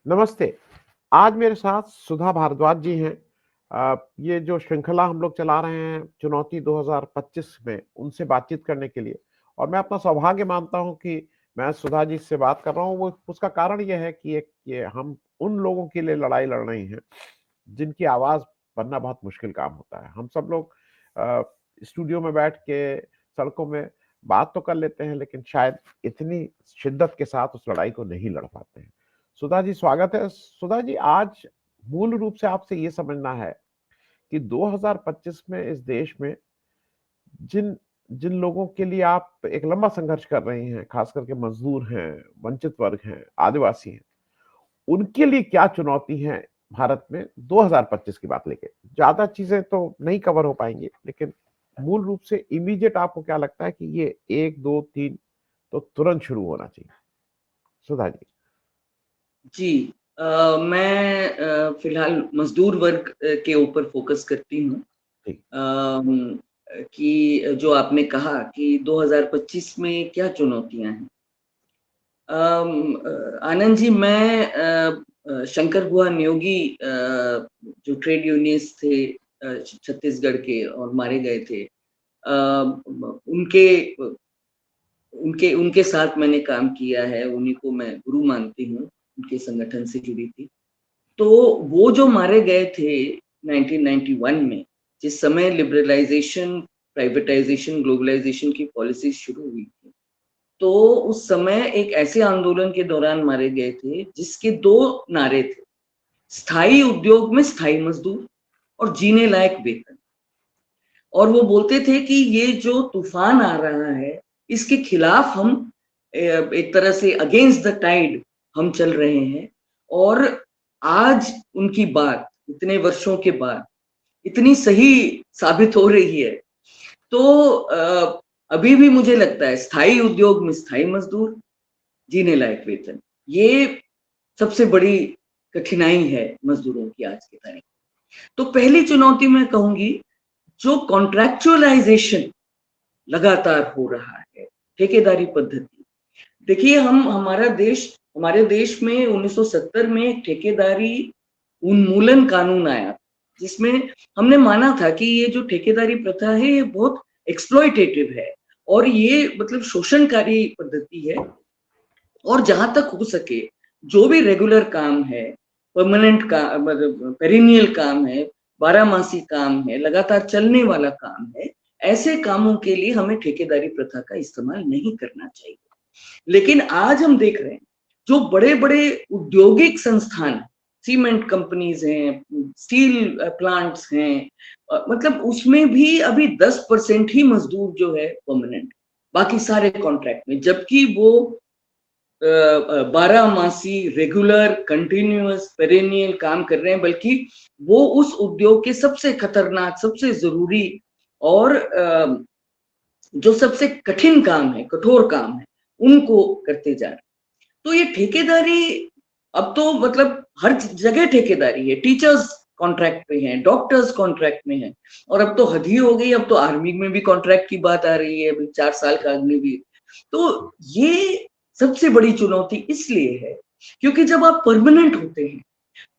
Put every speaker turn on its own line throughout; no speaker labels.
नमस्ते। आज मेरे साथ सुधा भारद्वाज जी हैं। ये जो श्रृंखला हम लोग चला रहे हैं चुनौती 2025 में, उनसे बातचीत करने के लिए, और मैं अपना सौभाग्य मानता हूँ कि मैं सुधा जी से बात कर रहा हूँ। वो उसका कारण ये है कि एक ये हम उन लोगों के लिए लड़ाई लड़ रहे हैं, जिनकी आवाज़ बनना बहुत मुश्किल काम होता है। हम सब लोग स्टूडियो में बैठ के, सड़कों में बात तो कर लेते हैं, लेकिन शायद इतनी शिद्दत के साथ उस लड़ाई को नहीं लड़ पाते हैं। सुधा जी, स्वागत है। सुधा जी, आज मूल रूप से आपसे ये समझना है कि 2025 में इस देश में जिन जिन लोगों के लिए आप एक लंबा संघर्ष कर रहे हैं, खास करके मजदूर हैं, वंचित वर्ग हैं, आदिवासी हैं, उनके लिए क्या चुनौती है भारत में 2025 की बात लेके? ज्यादा चीजें तो नहीं कवर हो पाएंगी, लेकिन मूल रूप से इमीडिएट आपको क्या लगता है कि ये 1 2 3 तो तुरंत शुरू होना चाहिए? सुधा जी।
जी। मैं फिलहाल मजदूर वर्ग के ऊपर फोकस करती हूँ।
जी।
कि जो आपने कहा कि 2025 में क्या चुनौतियां हैं। आनंद जी, मैं शंकर बुआ नियोगी जो ट्रेड यूनियंस थे छत्तीसगढ़ के और मारे गए थे, उनके उनके उनके साथ मैंने काम किया है। उन्हीं को मैं गुरु मानती हूँ, उनके संगठन से जुड़ी थी। तो वो जो मारे गए थे 1991 में, जिस समय लिबरलाइजेशन, प्राइवेटाइजेशन, ग्लोबलाइजेशन की पॉलिसी शुरू हुई थी, तो उस समय एक ऐसे आंदोलन के दौरान मारे गए थे जिसके दो नारे थे: स्थायी उद्योग में स्थायी मजदूर और जीने लायक वेतन। और वो बोलते थे कि ये जो तूफान आ रहा है, इसके खिलाफ हम एक तरह से अगेंस्ट द टाइड हम चल रहे हैं। और आज उनकी बात इतने वर्षों के बाद इतनी सही साबित हो रही है। तो अभी भी मुझे लगता है स्थायी उद्योग में स्थायी मजदूर, जीने लायक वेतन, ये सबसे बड़ी कठिनाई है मजदूरों की आज की तारीख। तो पहली चुनौती मैं कहूंगी, जो कॉन्ट्रैक्चुअलाइजेशन लगातार हो रहा है, ठेकेदारी पद्धति। देखिए, हम हमारे देश में 1970 में एक ठेकेदारी उन्मूलन कानून आया, जिसमें हमने माना था कि ये जो ठेकेदारी प्रथा है ये बहुत एक्सप्लॉयटेटिव है और ये मतलब शोषणकारी पद्धति है। और जहां तक हो सके, जो भी रेगुलर काम है, परमानेंट का मतलब पेरिनियल काम है, बारहमासी काम है, लगातार चलने वाला काम है, ऐसे कामों के लिए हमें ठेकेदारी प्रथा का इस्तेमाल नहीं करना चाहिए। लेकिन आज हम देख रहे हैं, जो बड़े बड़े औद्योगिक संस्थान, सीमेंट कंपनीज हैं, स्टील प्लांट्स हैं, मतलब उसमें भी अभी 10% ही मजदूर जो है परमानेंट, बाकी सारे कॉन्ट्रैक्ट में। जबकि वो 12 मासी रेगुलर कंटिन्यूअस पेरेनियल काम कर रहे हैं, बल्कि वो उस उद्योग के सबसे खतरनाक, सबसे जरूरी और जो सबसे कठिन काम है, कठोर काम है, उनको करते जा रहे हैं। तो ये ठेकेदारी अब तो मतलब हर जगह ठेकेदारी है। टीचर्स कॉन्ट्रैक्ट पे हैं, डॉक्टर्स कॉन्ट्रैक्ट में हैं, और अब तो हद ही हो गई, अब तो आर्मी में भी कॉन्ट्रैक्ट की बात आ रही है, अभी 4 साल का अग्निवीर। तो ये सबसे बड़ी चुनौती इसलिए है क्योंकि जब आप परमानेंट होते हैं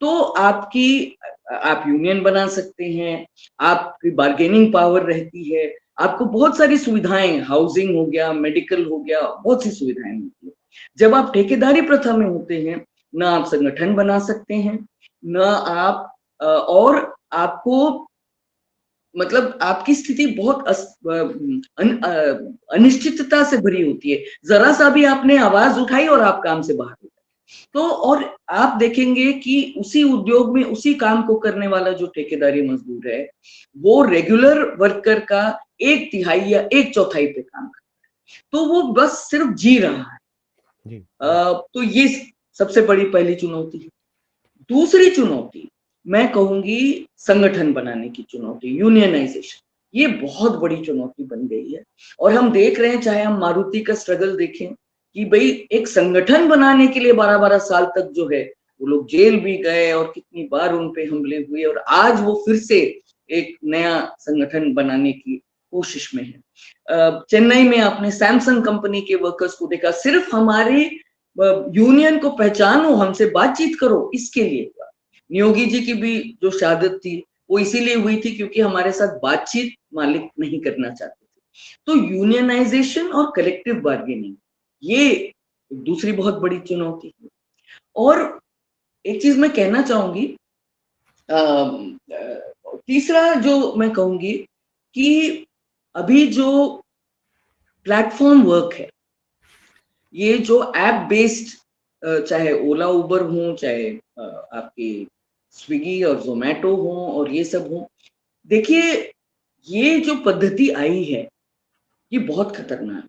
तो आप यूनियन बना सकते हैं, आपकी बार्गेनिंग पावर रहती है, आपको बहुत सारी सुविधाएं, हाउसिंग हो गया, मेडिकल हो गया, बहुत सी सुविधाएं होती है। जब आप ठेकेदारी प्रथा में होते हैं, ना आप संगठन बना सकते हैं, ना आप और आपको मतलब आपकी स्थिति बहुत अनिश्चितता से भरी होती है। जरा सा भी आपने आवाज उठाई और आप काम से बाहर हो गए। तो और आप देखेंगे कि उसी उद्योग में उसी काम को करने वाला जो ठेकेदारी मजदूर है, वो रेगुलर वर्कर का 1/3 या 1/4 पे काम करता है। तो वो बस सिर्फ जी रहा है।
जी।
तो ये सबसे बड़ी पहली चुनौती है। दूसरी चुनौती मैं कहूंगी संगठन बनाने की चुनौती, यूनियनाइजेशन। ये बहुत बड़ी चुनौती बन गई है। और हम देख रहे हैं, चाहे हम मारुति का स्ट्रगल देखें कि भाई एक संगठन बनाने के लिए 12-12 साल तक जो है, वो लोग जेल भी गए और कितनी बार उन पे हमले हुए, और आज वो फिर से एक नया संगठन बनाने की कोशिश में है। चेन्नई में आपने सैमसंग कंपनी के वर्कर्स को देखा, सिर्फ हमारे यूनियन को पहचानो, हमसे बातचीत करो, इसके लिए हुआ। नियोगी जी की भी जो शहादत थी वो इसीलिए हुई थी क्योंकि हमारे साथ बातचीत मालिक नहीं करना चाहते थे। तो यूनियनाइजेशन और कलेक्टिव बार्गेनिंग ये दूसरी बहुत बड़ी चुनौती है। और एक चीज मैं कहना चाहूंगी, तीसरा जो मैं कहूंगी कि अभी जो प्लेटफॉर्म वर्क है, ये जो ऐप बेस्ड, चाहे ओला उबर हो, चाहे आपके स्विगी और जोमेटो हो और ये सब हो, देखिए ये जो पद्धति आई है ये बहुत खतरनाक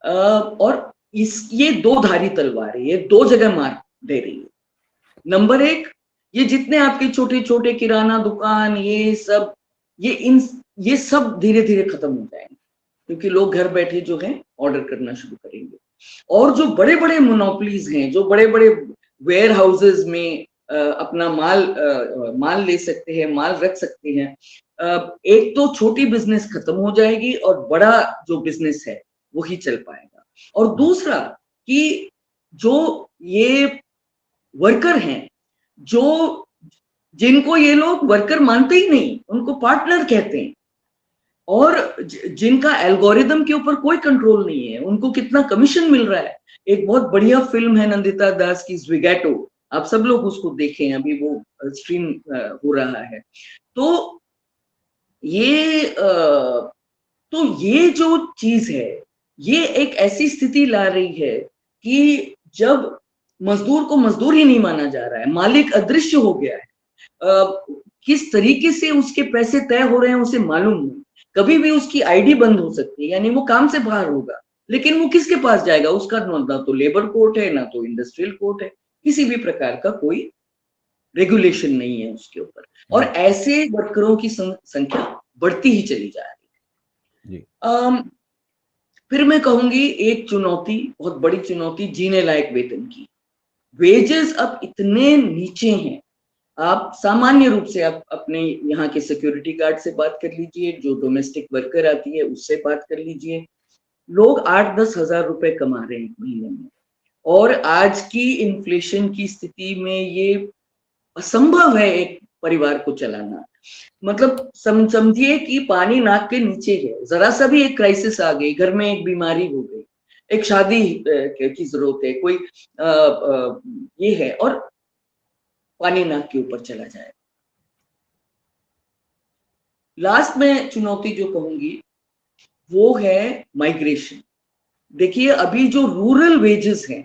है। और ये दो धारी तलवार है, ये दो जगह मार दे रही है। नंबर एक, ये जितने आपके छोटे छोटे किराना दुकान ये सब धीरे धीरे खत्म हो जाएंगे क्योंकि लोग घर बैठे जो है ऑर्डर करना शुरू करेंगे। और जो बड़े बड़े मोनोपोलीज हैं, जो बड़े बड़े वेयर हाउसेज में अपना माल ले सकते हैं, माल रख सकते हैं, एक तो छोटी बिजनेस खत्म हो जाएगी और बड़ा जो बिजनेस है वही चल पाएगा। और दूसरा कि जो ये वर्कर हैं, जो जिनको ये लोग वर्कर मानते ही नहीं, उनको पार्टनर कहते हैं, और जिनका एल्गोरिदम के ऊपर कोई कंट्रोल नहीं है, उनको कितना कमीशन मिल रहा है। एक बहुत बढ़िया फिल्म है नंदिता दास की ज़्विगैटो, आप सब लोग उसको देखें, अभी वो स्ट्रीम हो रहा है। तो ये जो चीज है ये एक ऐसी स्थिति ला रही है कि जब मजदूर को मजदूर ही नहीं माना जा रहा है, मालिक अदृश्य हो गया है, किस तरीके से उसके पैसे तय हो रहे हैं उसे मालूम नहीं, कभी भी उसकी आईडी बंद हो सकती है, यानी वो काम से बाहर होगा, लेकिन वो किसके पास जाएगा? उसका ना तो लेबर कोर्ट है, ना तो इंडस्ट्रियल कोर्ट है, किसी भी प्रकार का कोई रेगुलेशन नहीं है उसके ऊपर। और ऐसे वर्करों की संख्या बढ़ती ही चली जा रही है। फिर मैं कहूंगी एक चुनौती, बहुत बड़ी चुनौती, जीने लायक वेतन की। वेजेस अब इतने नीचे हैं, आप सामान्य रूप से आप अपने यहाँ के सिक्योरिटी गार्ड से बात कर लीजिए, जो डोमेस्टिक वर्कर आती है उससे बात कर लीजिए, लोग 8-10 हजार रुपए कमा रहे हैं एक महीने में। और आज की इन्फ्लेशन की स्थिति में ये असंभव है एक परिवार को चलाना। मतलब समझिए कि पानी नाक के नीचे है, जरा सा भी एक क्राइसिस आ गई, घर में एक बीमारी हो गई, एक शादी की जरूरत है, कोई ये है, और पानी नाक के ऊपर चला जाए। लास्ट में चुनौती जो कहूंगी वो है माइग्रेशन। देखिए अभी जो रूरल वेजेस हैं,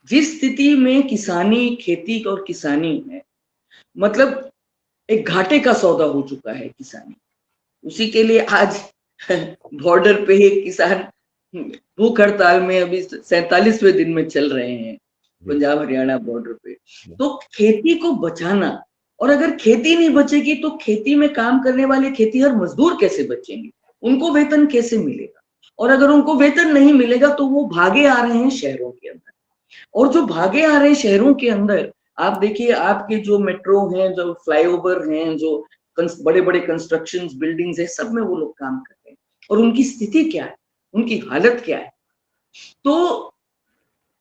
जिस स्थिति में किसानी, खेती और किसानी है, मतलब एक घाटे का सौदा हो चुका है किसानी। उसी के लिए आज बॉर्डर पे एक किसान भूख हड़ताल में अभी 47वें दिन में चल रहे हैं, पंजाब हरियाणा बॉर्डर पे। तो खेती को बचाना, और अगर खेती नहीं बचेगी तो खेती में काम करने वाले खेतीहर मजदूर कैसे बचेंगे, उनको वेतन कैसे मिलेगा? और अगर उनको वेतन नहीं मिलेगा तो वो भागे आ रहे हैं शहरों के अंदर, और जो भागे आ रहे हैं शहरों के अंदर, आप देखिए आपके जो मेट्रो हैं, जो फ्लाईओवर हैं, जो बड़े बड़े कंस्ट्रक्शंस, बिल्डिंग्स है, सब में वो लोग काम कर रहे हैं, और उनकी स्थिति क्या है, उनकी हालत क्या है? तो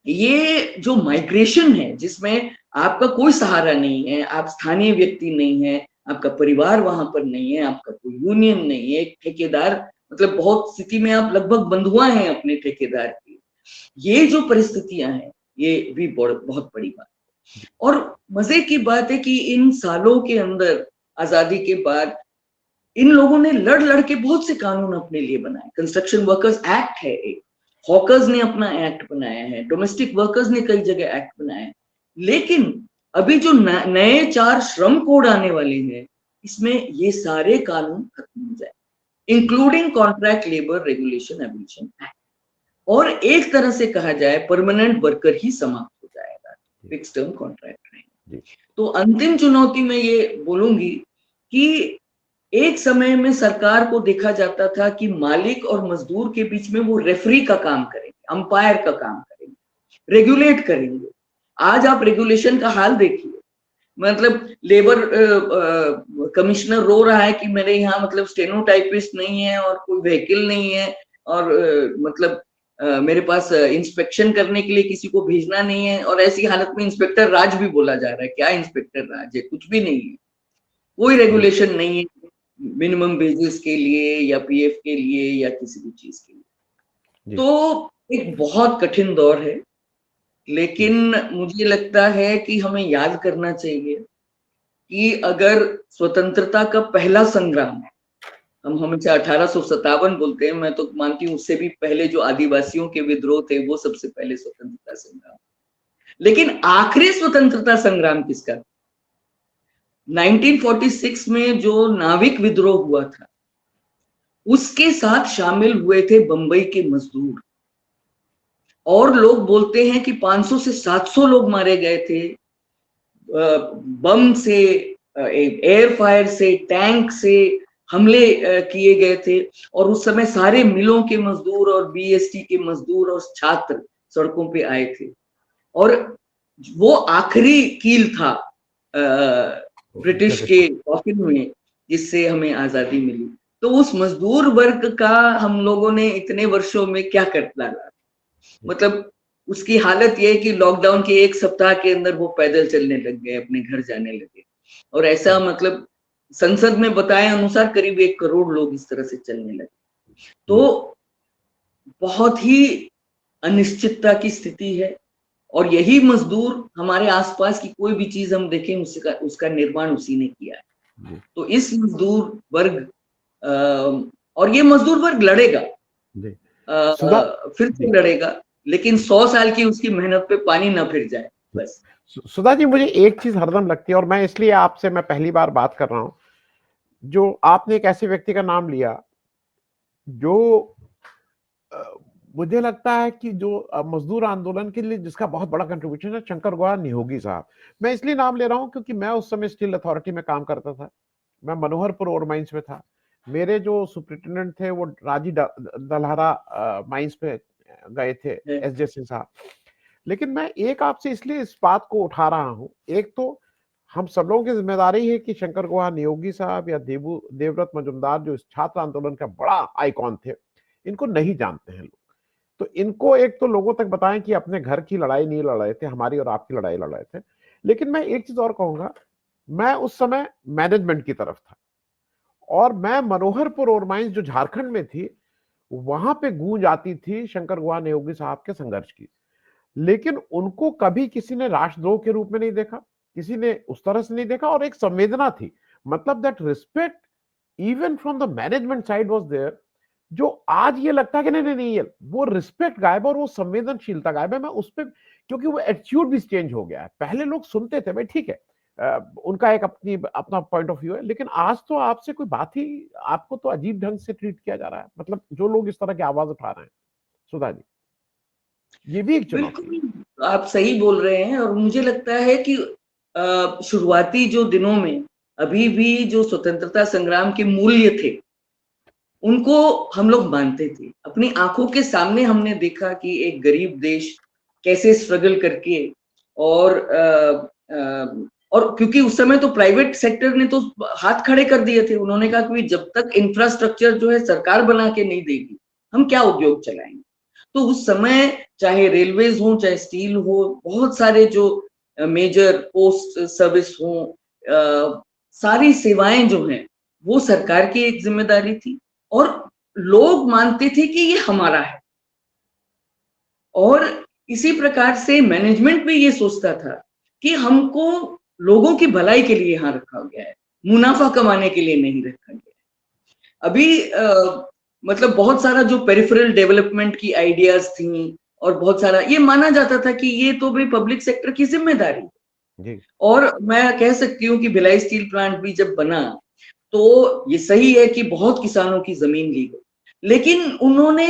ये जो माइग्रेशन है, जिसमें आपका कोई सहारा नहीं है, आप स्थानीय व्यक्ति नहीं है, आपका परिवार वहां पर नहीं है, आपका कोई यूनियन नहीं है, एक ठेकेदार, मतलब बहुत स्थिति में आप लगभग बंधुआ हैं अपने ठेकेदार की, ये जो परिस्थितियां हैं ये भी बहुत बड़ी बात है। और मजे की बात है कि इन सालों के अंदर, आजादी के बाद, इन लोगों ने लड़ लड़ के बहुत से कानून अपने लिए बनाए। कंस्ट्रक्शन वर्कर्स एक्ट है एक, हॉकर्स ने अपना एक्ट बनाया है, डोमेस्टिक वर्कर्स ने कई जगह एक्ट बनाया है, लेकिन अभी जो नए 4 श्रम कोड आने वाले हैं, इसमें ये सारे कानून खत्म हो जाए, including contract labour regulation abolition act. और एक तरह से कहा जाए परमानेंट वर्कर ही समाप्त हो जाएगा, फिक्स टर्म कॉन्ट्रैक्ट रहेंगे। तो अंतिम चुनौती में ये बोलूंगी कि एक समय में सरकार को देखा जाता था कि मालिक और मजदूर के बीच में वो रेफरी का काम करेंगे, अंपायर का काम करेंगे, रेगुलेट करेंगे। आज आप रेगुलेशन का हाल देखिए, मतलब लेबर कमिश्नर रो रहा है कि मेरे यहाँ मतलब स्टेनोटाइपिस्ट नहीं है और कोई व्हीकल नहीं है, और मतलब मेरे पास इंस्पेक्शन करने के लिए किसी को भेजना नहीं है, और ऐसी हालत में इंस्पेक्टर राज भी बोला जा रहा है। क्या इंस्पेक्टर राज है? कुछ भी नहीं है, कोई रेगुलेशन नहीं है मिनिमम वेजेस के लिए या पीएफ के लिए या किसी भी चीज के लिए। तो एक बहुत कठिन दौर है, लेकिन मुझे लगता है कि हमें याद करना चाहिए कि अगर स्वतंत्रता का पहला संग्राम, हम हमेशा 1857 बोलते हैं, मैं तो मानती हूँ उससे भी पहले जो आदिवासियों के विद्रोह थे वो सबसे पहले स्वतंत्रता संग्राम, लेकिन आखिरी स्वतंत्रता संग्राम किसका? 1946 में जो नाविक विद्रोह हुआ था, उसके साथ शामिल हुए थे बंबई के मजदूर, और लोग बोलते हैं कि 500 से 700 लोग मारे गए थे, बम से, एयर फायर से, टैंक से हमले किए गए थे। और उस समय सारे मिलों के मजदूर और बीएसटी के मजदूर और छात्र सड़कों पे आए थे, और वो आखिरी कील था ब्रिटिश के कॉफिन में जिससे हमें आजादी मिली। तो उस मजदूर वर्ग का हम लोगों ने इतने वर्षों में क्या कर डाला? मतलब उसकी हालत यह है कि लॉकडाउन के एक सप्ताह के अंदर वो पैदल चलने लग गए, अपने घर जाने लगे, और ऐसा मतलब संसद में बताए अनुसार करीब 1 करोड़ लोग इस तरह से चलने लगे। तो बहुत ही अनिश्चितता की स्थिति है, और यही मजदूर हमारे आसपास की कोई भी चीज हम देखें उसका निर्माण उसी ने किया है। तो इस मजदूर वर्ग और ये मजदूर वर्ग लड़ेगा, फिर से लड़ेगा, लेकिन 100 साल की उसकी मेहनत पे पानी ना फिर जाए बस।
सुधा जी, मुझे एक चीज हरदम लगती है, और मैं इसलिए आपसे मैं पहली बार बात कर रहा हूं, जो आपने एक ऐसे व्यक्ति का नाम लिया जो मुझे लगता है कि जो मजदूर आंदोलन के लिए जिसका बहुत बड़ा कंट्रीब्यूशन है, शंकर गुहा नियोगी साहब। मैं इसलिए नाम ले रहा हूं क्योंकि मैं उस समय स्टील अथॉरिटी में काम करता था, मैं मनोहरपुर ओर माइंस में था। मेरे जो सुप्रिटेंडेंट थे वो राजी दलहरा माइंस पे गए थे, एस जे सिंह साहब। लेकिन मैं एक आपसे इसलिए इस बात को उठा रहा हूं, एक तो हम सब लोगों की जिम्मेदारी है कि शंकर गुहा नियोगी साहब या देवव्रत मजुमदार जो इस छात्र आंदोलन का बड़ा आइकॉन थे, इनको नहीं जानते हैं लोग। तो इनको एक तो लोगों तक बताएं कि अपने घर की लड़ाई नहीं लड़ रहे थे, हमारी और आपकी लड़ाई लड़ रहे थे। लेकिन मैं एक चीज और कहूंगा, मैं उस समय मैनेजमेंट की तरफ था, और मैं मनोहरपुर और माइंस जो झारखंड में थी, वहां पे गूंज आती थी शंकर गुहा नियोगी साहब के संघर्ष की। लेकिन उनको कभी किसी ने राष्ट्रद्रोह के रूप में नहीं देखा, किसी ने उस तरह से नहीं देखा, और एक संवेदना थी, मतलब that respect even from the management side was there, जो आज ये लगता है कि नहीं नहीं नहीं, ये वो रिस्पेक्ट गायब और वो संवेदनशीलता गायब है। मैं उस पर, क्योंकि वो एटीट्यूड भी चेंज हो गया है। पहले लोग सुनते थे, भाई ठीक है, उनका एक अपना पॉइंट ऑफ व्यू है, लेकिन आज तो आपसे कोई बात ही, आपको तो अजीब ढंग से ट्रीट किया जा रहा है, मतलब जो लोग इस तरह की आवाज उठा रहे हैं। सुधा जी, ये भी एक चुनौती है।
बिल्कुल आप सही बोल रहे हैं, और मुझे लगता है कि शुरुआती जो दिनों में अभी भी जो स्वतंत्रता संग्राम के मूल्य थे उनको हम लोग मानते थे। अपनी आंखों के सामने हमने देखा कि एक गरीब देश कैसे स्ट्रगल करके, और और क्योंकि उस समय तो प्राइवेट सेक्टर ने तो हाथ खड़े कर दिए थे, उन्होंने कहा कि जब तक इंफ्रास्ट्रक्चर जो है सरकार बना के नहीं देगी हम क्या उद्योग चलाएंगे। तो उस समय चाहे रेलवेज हो, चाहे स्टील हो, बहुत सारे जो मेजर पोस्ट सर्विस हो, सारी सेवाएं जो हैं वो सरकार की एक जिम्मेदारी थी, और लोग मानते थे कि ये हमारा है। और इसी प्रकार से मैनेजमेंट भी ये सोचता था कि हमको लोगों की भलाई के लिए यहाँ रखा गया है, मुनाफा कमाने के लिए नहीं रखा गया है। अभी मतलब बहुत सारा जो पेरिफेरल डेवलपमेंट की आइडियाज थी, और बहुत सारा ये माना जाता था कि ये तो भाई पब्लिक सेक्टर की जिम्मेदारी है। और मैं कह सकती हूँ कि भिलाई स्टील प्लांट भी जब बना तो ये सही है कि बहुत किसानों की जमीन ली गई, लेकिन उन्होंने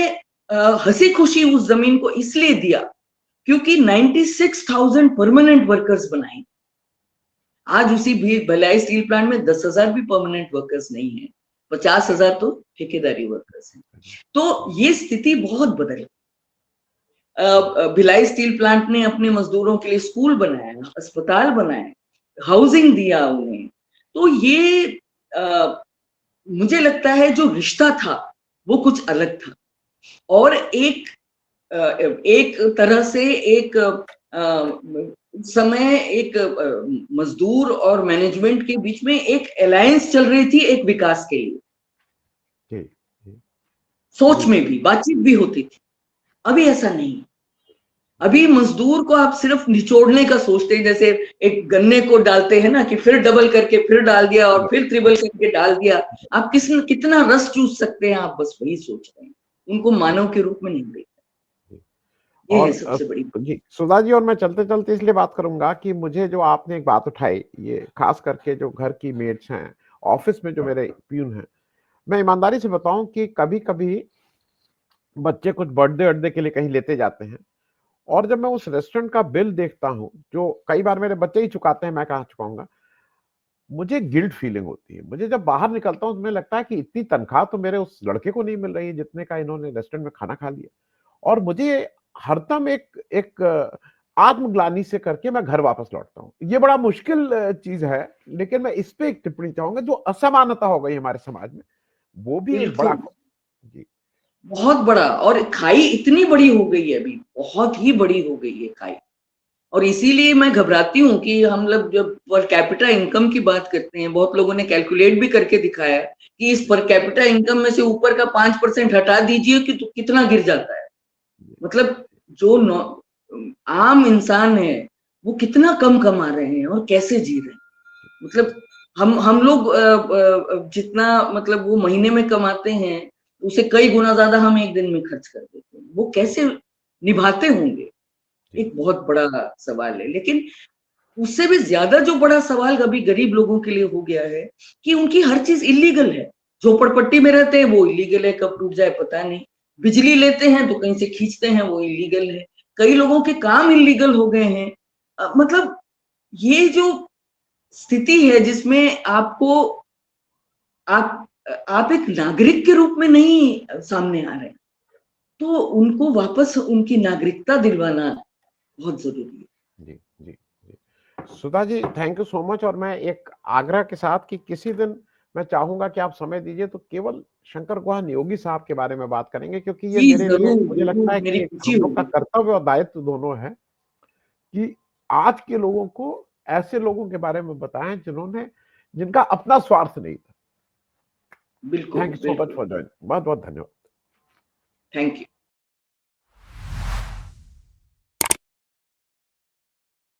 हंसी खुशी उस जमीन को इसलिए दिया क्योंकि 96,000 परमानेंट वर्कर्स बनाए। आज उसी भी भिलाई स्टील प्लांट में 10,000 भी परमानेंट वर्कर्स नहीं है, 50,000 तो ठेकेदारी वर्कर्स हैं। तो ये स्थिति बहुत बदल। भिलाई स्टील प्लांट ने अपने मजदूरों के लिए स्कूल बनाया, अस्पताल बनाए, हाउसिंग दिया उन्हें। तो ये मुझे लगता है जो रिश्ता था वो कुछ अलग था। और एक एक तरह से एक समय एक मजदूर और मैनेजमेंट के बीच में एक अलायंस चल रही थी एक विकास के लिए।
जी, जी,
सोच
जी,
में भी बातचीत भी होती थी। अभी ऐसा नहीं। अभी मजदूर को आप सिर्फ निचोड़ने का सोचते हैं, जैसे एक गन्ने को डालते हैं ना कि फिर डबल करके फिर डाल दिया और फिर ट्रिपल करके डाल दिया। आप कितना रस चूस सकते हैं, आप बस वही सोच रहे हैं। उनको
जी,
मानव के रूप में नहीं देखते।
जी।
ये है
और
सबसे बड़ी।
जी, सुधा जी, और मैं चलते-चलते इसलिए बात करूँगा कि मुझे जो आपने एक बात उठाई, ये खास करके जो घर की मेड्स हैं, ऑफ़िस में जो मेरे पियून हैं, मैं ईमानदारी से बताऊँ कि कभी-कभी बच्चे कुछ बर्थडे-वर्थडे के लिए कहीं लेते जाते हैं, और जब मैं उस रेस्टोरेंट का बिल देखता हूँ, जो कई बार मेरे बच्चे ही चुकाते हैं, मैं कहाँ चुकाऊँगा, मुझे गिल्ट फीलिंग होती है। मुझे जब बाहर निकलता हूँ, तो मुझे लगता है कि इतनी तनख्वाह तो मेरे उस लड़के को नहीं मिल रही है, जितने का इन्होंने रेस्टोरेंट में खाना खा लिया। और मुझे हरदम एक एक आत्मग्लानि से करके मैं घर वापस लौटता हूँ। ये बड़ा मुश्किल चीज़ है, लेकिन मैं इस पे एक टिप्पणी चाहूँगा, जो असमानता हो गई हमारे समाज में, वो भी एक बड़ा।
बिल्कुल।
जी,
बहुत बड़ा। और खाई इतनी बड़ी हो गई है अभी, बहुत ही बड़ी हो गई है खाई। और इसीलिए मैं घबराती हूँ कि हम लोग जब पर कैपिटा इनकम की बात करते हैं, बहुत लोगों ने कैलकुलेट भी करके दिखाया कि इस पर कैपिटा इनकम में से ऊपर का 5% हटा दीजिए कि तो कितना गिर जाता है।
जी,
मतलब जो आम इंसान है वो कितना कम कमा रहे हैं और कैसे जी रहे हैं। मतलब हम लोग जितना मतलब वो महीने में कमाते हैं, उसे कई गुना ज्यादा हम एक दिन में खर्च कर देते हैं। वो कैसे निभाते होंगे,
जी,
एक बहुत बड़ा सवाल है। लेकिन उससे भी ज्यादा जो बड़ा सवाल अभी गरीब लोगों के लिए हो गया है कि उनकी हर चीज इलीगल है। झोपड़पट्टी में रहते हैं वो इलीगल है, कब टूट जाए पता नहीं। बिजली लेते हैं तो कहीं से खींचते हैं, वो इलीगल है। कई लोगों के काम इलीगल हो गए हैं। मतलब ये जो स्थिति है जिसमें आपको आप आप एक नागरिक के रूप में नहीं सामने आ रहे, तो उनको वापस उनकी नागरिकता दिलवाना बहुत जरूरी है।
जी, जी, जी। Sudha ji, thank you so much. और मैं एक आग्रह के साथ कि किसी दिन मैं चाहूँगा कि आप समय दीजिए, तो केवल शंकर गुहा नियोगी साहब के बारे में बात करेंगे, क्योंकि ये
जी
मेरे लिए,
जरूर
मुझे लगता
जरूर,
है
मेरी
कि
खुशी
हम लोग का
होगी।
कर्तव्य और दायित्व दोनों है कि आज के लोगों को ऐसे लोगों के बारे में बताएं जिन्होंने जिनका अपना स्वार्थ नहीं था।
बिल्कुल
थैंक यू सो मच
बिल्कुल।
For joining. बहुत बहुत धन्यवाद।
Thank you.